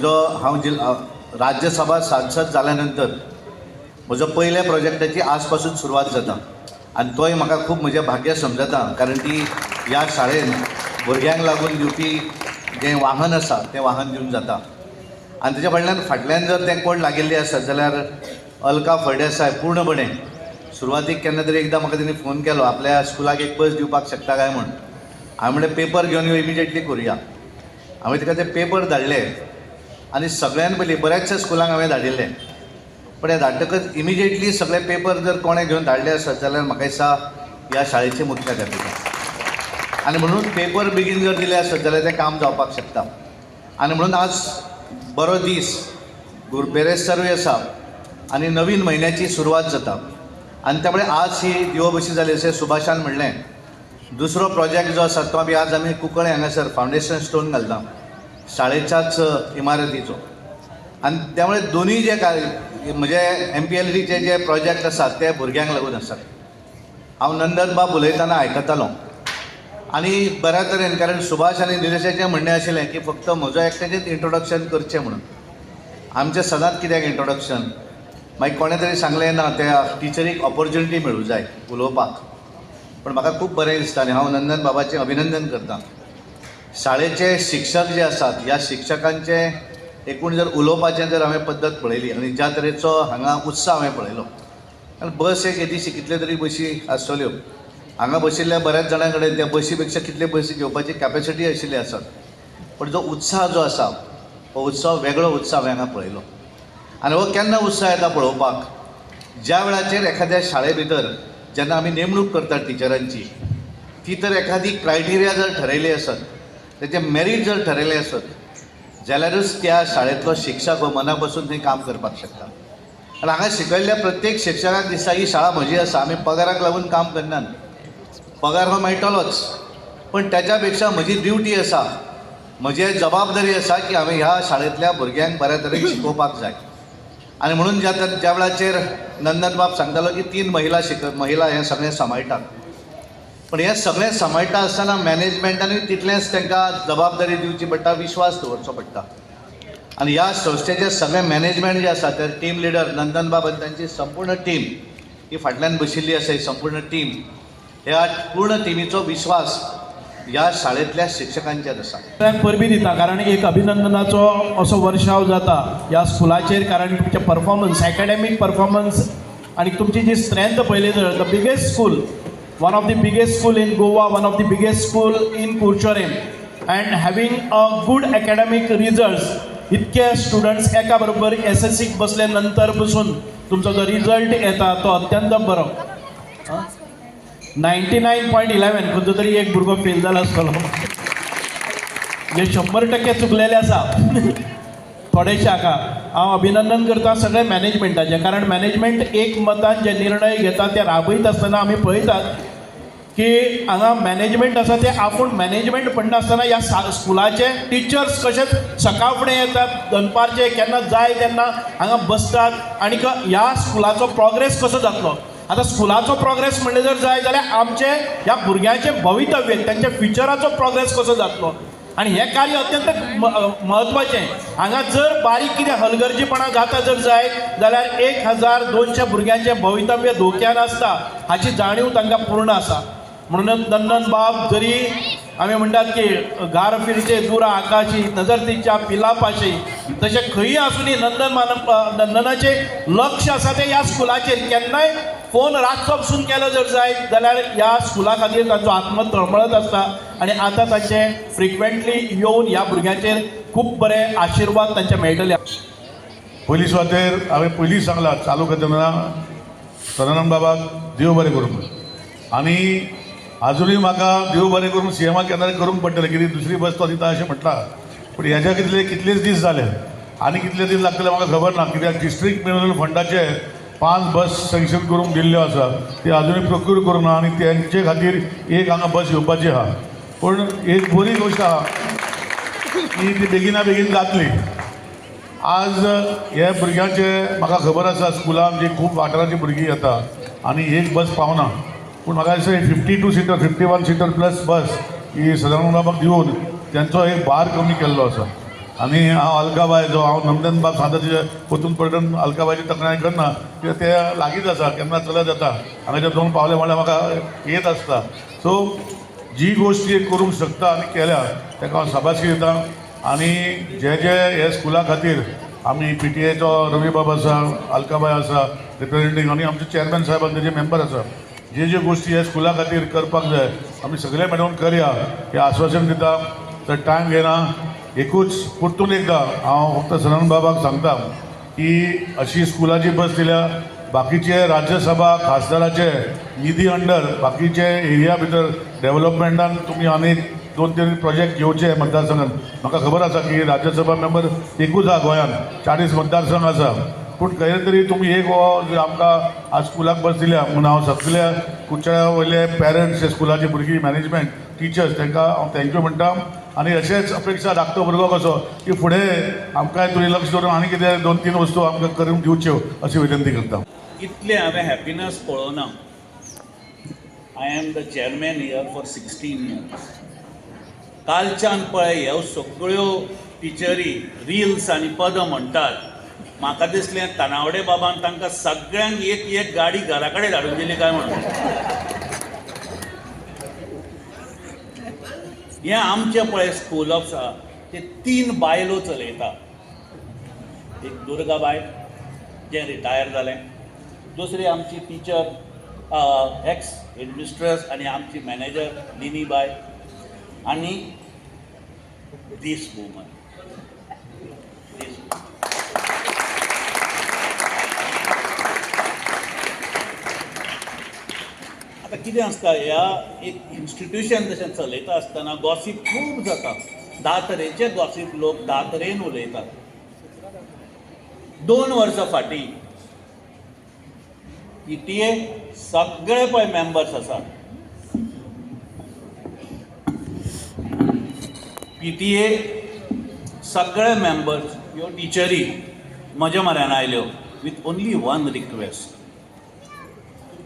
हांव राज्यसभा सांसद जाल्यानंतर म्हजो पयल्या प्रोजेक्टाची आज पासून सुरवात जाता आनी तोय म्हाका खूब म्हजें भाग्य समजता, कारण ती ह्या शाळेन भुरग्यांक लागून दिवपी जें वाहन आसा तें वाहन दिवन जाता. आनी तेच्या फाटल्यान जर तें कोण लागिल्लें आसत जाल्यार अलका फळदेसाय पूर्णपणे सुरवातीक केन्ना तरी एकदां म्हाका तेणी फोन केलो आपल्या स्कुलाक एक बस दिवपाक शकता काय म्हूण. हांवें म्हणलें पेपर घेवन यो, इमिजिएटली करुया. हांवें तिका ते पेपर धाडले आनी सगळ्यान पयलीं बऱ्याचशा स्कुलांक हांवें धाडिल्ले, पण हे धाडटकच इमिजिएटली सगळे पेपर जर कोणें घेवन धाडले आसत जाल्यार म्हाका दिसता ह्या शाळेचे मुख्याध्यापिका. आनी म्हणून पेपर बेगीन जर दिले आसत जाल्यार तें काम जावपाक शकता. आनी म्हणून आज बरो दीस, बेरेस्तरूय आसा आनी नवीन म्हयन्याची सुरवात जाता. आनी त्यामुळे आज ही दिवो बशी जाली अशें सुभाषान म्हणलें. दुसरो प्रोजेक्ट जो आसा तो बी आज आमी कुंकळे हांगासर फावंडेशन स्टोन घालता शाळेच्याच इमारतीचो. आनी त्यामुळे दोनूय जे म्हणजे MPLDचे जे प्रोजेक्ट आसात ते भुरग्यांक लागून आसात. हांव नंदनबाब उलयतना आयकतालो आनी बऱ्या तरेन, कारण सुभाष आनी निलेशाचें म्हणणें आशिल्लें की फक्त म्हजो एकट्याचेंच इंट्रोडक्शन करचें म्हणून. आमचें सदांच कित्याक इंट्रोडक्शन, मागीर कोणें तरी सांगलें ना त्या टिचरीक ऑपॉर्च्युनिटी मेळूं जाय उलोवपाक. पण म्हाका खूब बरें दिसता आनी हांव नंदन बाबाचें अभिनंदन करतां. शाळेचे शिक्षक जे आसात ह्या शिक्षकांचें एकूण जर उलोवपाचें जर हांवें पद्दत पळयली आनी ज्या तरेचो हांगा उत्साह हांवें पळयलो, आनी बस एक येदीशी कितल्यो तरी बशी आसतल्यो, हांगा बशिल्ल्या बऱ्याच जाणां कडेन त्या बशी पेक्षा कितले बसी घेवपाची कॅपेसिटी आशिल्ली आसत, पण जो उत्साह जो आसा हो उत्सव वेगळो उत्साह हांवें हांगा पळयलो. आनी हो केन्ना उत्साह येता पळोवपाक, ज्या वेळाचेर एखाद्या शाळे भितर जेन्ना आमी नेमणूक करतात टिचरांची, ती तर एखादी क्रायटेरिया जर ठरयली आसत, तेचें मेरीट जर ठरयलें आसत जाल्यारूच त्या शाळेंतलो शिक्षक हो मना पासून थंय काम करपाक शकता. आनी हांगा शिकयल्ल्या प्रत्येक शिक्षकाक दिसता ही शाळा म्हजी आसा, आमी पगाराक लागून काम करनात. पगार हो मेळटलोच, पण त्याच्या पेक्षा म्हजी ड्युटी आसा, म्हजी जबाबदारी आसा की हांवें ह्या शाळेंतल्या भुरग्यांक बऱ्या तरेन शिकोवपाक जाय. आनी म्हणून ज्या वेळाचेर नंदनबाब सांगतालो की 3 महिला हें सगळें सांबाळटात, पण हें सगळें सांबाळटा आसतना मॅनेजमेंटानूय तितलेंच तांकां जबाबदारी दिवची पडटा, विश्वास दवरचो पडटा. आनी ह्या संस्थेचें सगळें मॅनेजमेंट जें आसा ते टीम लिडर नंदनबाब आनी तांची संपूर्ण टीम ही फाटल्यान बशिल्ली आसा, ही संपूर्ण टीम, ह्या पूर्ण टिमीचो विश्वास ह्या शाळेंतल्या शिक्षकांचेर आसा. परबी दिता, कारण एक अभिनंदनाचो असो वर्षाव जाता ह्या स्कुलाचेर, कारण तुमचे परफॉर्मन्स, एकाडेमीक परफॉर्मन्स आनी तुमची जी स्ट्रेंथ पळयली तर the biggest school, one of the biggest school in Goa, one of the biggest school in Kurchorem, and having a good academic results. इतके स्टुडंट्स एका बरोबर SSCक बसले नंतर पासून तुमचो जो रिजल्ट येता तो अत्यंत बरो. 99.11 खंयचो तरी एक भुरगो फेल जाला आसतलो, जे 100% चुकलेले आसा थोडेशे हाका. हांव अभिनंदन करता सगळे मॅनेजमेंटाचें, कारण मॅनेजमेंट एक मतान जे निर्णय घेता ते राबयत आसतना आमी पळयतात की हांगा मॅनेजमेंट आसा ते आपूण मॅनेजमेंट पडनासतना ह्या स्कुलाचे टिचर्स कशेच सकाळ फुडें येतात, दनपारचे केन्ना जाय तेन्ना हांगा बसतात, आनी ह्या स्कुलाचो प्रोग्रेस कसो जातलो. आतां स्कुलाचो प्रोग्रेस म्हणले जर जाय जाल्यार आमचे ह्या भुरग्यांचें भवितव्य, तांच्या फ्युचराचो प्रोग्रेस कसो जातलो. आनी हें कार्य अत्यंत म्हत्वाचें. हांगा जर बारीक कितें हलगर्जीपणा जाता जर जाय जाल्यार 1200 भुरग्यांचें भवितव्य धोक्यान आसता हाची जाणीव तांकां पूर्ण आसा. म्हणून नंदनबाब, जरी आमी म्हणटात की गार फिरचे दूर आकाशी, नजर तिच्या पिलापाशी, तशें खंयी आसुनी नंदनाचें लक्ष आसा तें ह्या स्कुलाचेर. केन्नाय फोन रातचो पसून केलो जर जाय जाल्यार ह्या स्कुला खातीर तांचो आत्म तळमळत आसता. आनी आतां तांचे फ्रिक्वेंटली येवन ह्या भुरग्यांचेर खूब बरे आशिर्वाद तांचे मेळटले. पयलीं सुवातेर हांवें पयलीं सांगलां चालू करतना सदानंद बाबाक देव बरें करूं, आनी आजुनूय म्हाका देव बरें करून CMाक केन्ना करूंक पडटलें, कितें दुसरी बस तो दिता अशें म्हटलां. पूण हेज्या कितलेच दीस जाले आनी कितले दीस लागतले म्हाका खबर ना, कित्याक डिस्ट्रिक्ट म्युनिसिपल फंडाचे 5 बस सँक्शन करूंक दिल्ल्यो आसा, ते आजुनूय प्रोक्यूर करूंक ना, आनी तेंचे खातीर एक हांगा बस येवपाची आहा. पूण एक बरी गोश्ट आहा की ती बेगिना बेगीन जातली. आज हे भुरग्यांचे म्हाका खबर आसा स्कुलान जी खूब वाठाराची भुरगीं येता आनी एक बस पावना, पूण म्हाका दिसता 52 सीटर 51 सीटर प्लस बस ही सदानंद बाबाक दिवन त्यांचो एक भार कमी केल्लो आसा. आनी हांव अलकाबाय जो हांव नंदन बाब सादाचे परतून परतून अलकाबायची तक्रार करना कित्याक ते लागींच आसा केन्ना चलत जाता हांगाच्या दोन पावले म्हळ्यार म्हाका येत आसता. सो जी गोश्ट एक करूंक शकता आनी केल्या ताका हांव शाबासकी दिता. आनी जे हे स्कुला खातीर आमी PTA रवी बाब आसा, अलकाबाय आसा रिप्रेझेंटेटिव्ह आनी आमचे चेअरमॅन साहेब आनी तेजे मेंबर आसा, जे गोश्टी ह्या स्कुला खातीर करपाक जाय आमी सगळे मेळून करया हें आश्वासन दिता. तर टायम घेना, एकूच परतून एकदां हांव फक्त सदानंद बाबाक सांगता की अशी स्कुलाची बस दिल्या बाकीचे राज्यसभा खासदाराचे निधी अंडर बाकीचे एरिया भितर डेव्हलपमेंटान तुमी आनीक 2-3 प्रोजेक्ट घेवचे मतदारसंघात. म्हाका खबर आसा की राज्यसभा मेंबर एकूच आहा गोंयान, 40 मतदारसंघ आसा, पूण खंय तरी तुमी एक आमकां आज स्कुलाक बस दिल्या म्हणून हांव सगळ्या कुडचड्या वयले पेरंट्स स्कुलाची भुरगीं मॅनेजमेंट टिचर्स तांकां हांव थँक्यू म्हणटा. आनी अशेंच अपेक्षा धाकटो भुरगो कसो की फुडें आमकांय तुमी लक्ष दवरून आनी कितें 2-3 वस्तू आमकां करून दिवच्यो अशी विनंती करता. इतले हांवें हॅपिनस पळोवना. I am the chairman here for 16 years. कालच्यान पळय ह्यो सगळ्यो टिचरी रिल्स आनी पदां म्हणटात. म्हाका दिसलें तानावडे बाबान तांकां सगळ्यांक एक गाडी घरा कडेन धाडून दिली काय म्हणून. हें आमचें पळय स्कूल आसा ते 3 बायलो चलयता. एक दुर्गाबाय जें रिटायर जालें, दुसरी आमची टिचर एक्स हेडमिस्ट्रेस आनी आमची मॅनेजर लिनीबाय, आनी दीस वुमन. आतां कितें आसता, ह्या एक इन्स्टिट्यूशन तशें चलयता आसतना गॉसीप खूब जाता. 10 तरेचे गॉसीप लोक 10 तरेन उलयतात. 2 वर्सां फाटीं PTA सगळे पळय मेंबर्स आसात. PTA सगळे मेंबर्स ह्यो टिचरी म्हज्या म्हऱ्यान आयल्यो with only 1 request.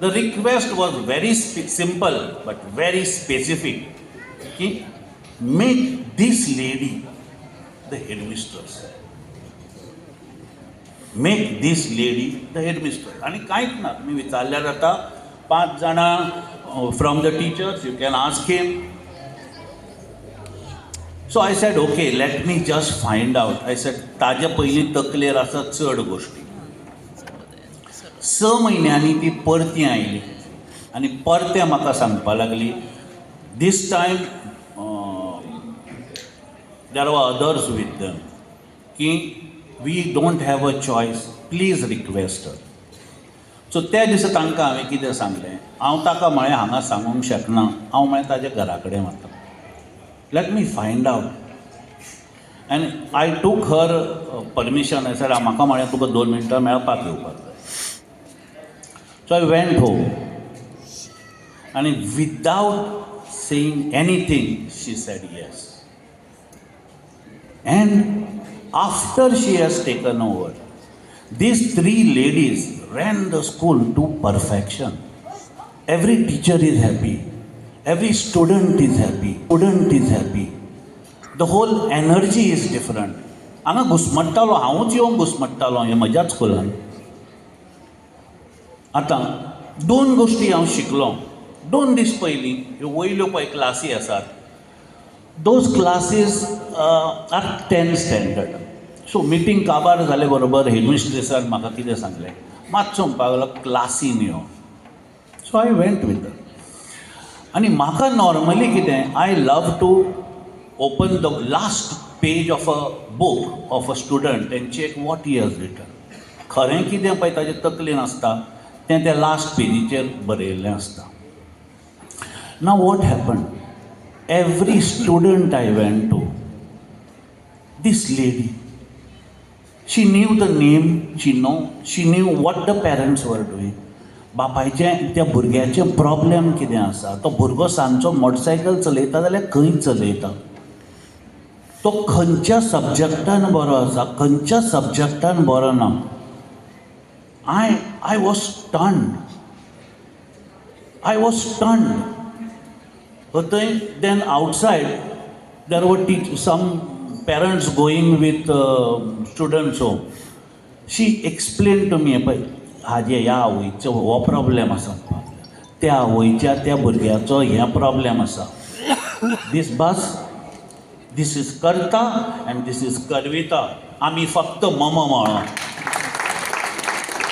The request was very simple but very specific की make this lady the headmistress. Make this lady the headmistress. आनी कांयच ना, तुमी विचारल्यार जाता. 5 जाणां from the teachers, you can ask him. So I said okay, let me just find out. I said ताजे पयलीं तकलेर आसा चड गोश्टी. 6 म्हयन्यांनी ती परती आयली आनी परते म्हाका सांगपा लागली. दीस time there were others with them की we don't have a choice, please request her. So त्या दिसा तांकां हांवें कितें सांगलें, हांव ताका म्हळें हांगा सांगूंक शकना, हांव म्हळें ताज्या घरा कडेन वता. Let me find out. आनी आय टूक हर परमिशन. आय सेड म्हाका म्हळें तुका 2 मिनटां मेळपाक येवपाक जाय. सो आय वेंट होम आनी without saying anything she sed yes. And after she has taken over, these 3 ladies ran the school to perfection. Every teacher is happy. Every student is happy. The whole energy is different. हांगा घुस्मट्टालो, हांवूच येवन घुस्मट्टालो हे म्हज्याच स्कुलान. आतां 2 गोश्टी हांव शिकलो. 2 दीस पयलीं ह्यो वयल्यो पळय क्लासी आसात, those classes are 10th standard. So meeting काबार जाले बरोबर हेडमिस्ट्रेसान म्हाका कितें सांगलें, मातसो म्हणपाक लागलो क्लासीन यो. So I went with her. आनी म्हाका नॉर्मली कितें, I love to open the last page of a book of a student and check what he has written. खरें कितें पळय ताजे तकलेन आसता तें त्या लास्ट पेजीचेर बरयल्लें आसता. Now what happen, every student I went to, this lady, she knew the name, she knew what the parents were doing. बापायचें त्या भुरग्याचें प्रॉब्लेम कितें आसा, तो भुरगो सांजचो मोटरसायकल चलयता जाल्यार खंय चलयता, तो खंयच्या सब्जॅक्टान बरो आसा, खंयच्या सब्जॅक्टान बरो ना. I was stunned. But then outside there were some parents going with students home, she explain to me पळय हाजे ह्या आवयचो हो प्रॉब्लेम आसा, त्या आवयच्या त्या भुरग्याचो हे प्रॉब्लेम आसा. दीस इज करता अँड दीस इज करविता. आमी फक्त मम म्हणो.